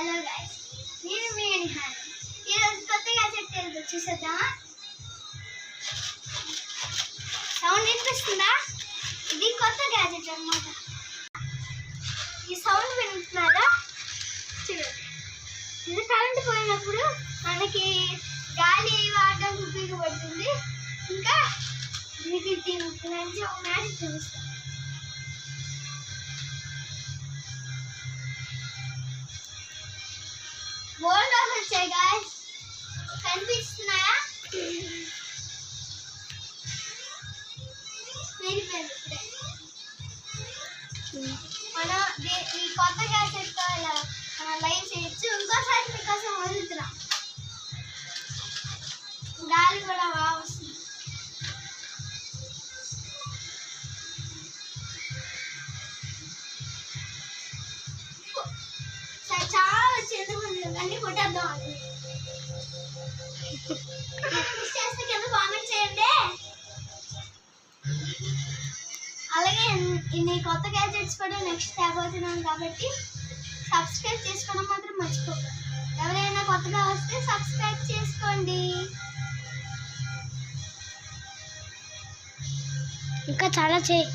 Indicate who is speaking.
Speaker 1: Hello guys, నేను మీ నిహాన్. ఈరోజు కొత్త గ్యాజెట్ ఏదో చూసేద్దామా? సౌండ్ వినిపిస్తుందా? ఇది కొత్త గ్యాజెట్ అన్నమాట. ఈ సౌండ్ వింటున్నారా? చూడండి, ఇది కరెంట్ పోయినప్పుడు మనకి గాలి వాడడానికి ఉపయోగపడుతుంది. ఇంకా దీనికి నుంచి ఒక మ్యాజిక్ చూపిస్తాను. బోల్డ్ ఆఫ్ వచ్చాయి గాయస్, కనిపిస్తున్నాయా? మనం ఈ కొత్త గ్యాజెట్ మనం లైవ్ చేయొచ్చు. ఇంకోసారి మీకోసం వదులుతున్నాం. గాలి కూడా బాగా వస్తుంది. చాలా వచ్చేది అన్ని కొట్టేద్దాం అని చేస్తే కింద కామెంట్ చేయండి. అలాగే ఇన్ని కొత్త గ్యాజెట్స్ కూడా నెక్స్ట్ తేబోతున్నాం కాబట్టి సబ్స్క్రైబ్ చేసుకోవడం మాత్రం మర్చిపోకండి. ఎవరైనా కొత్తగా వస్తే సబ్స్క్రైబ్ చేసుకోండి.
Speaker 2: ఇంకా చాలా చేయి.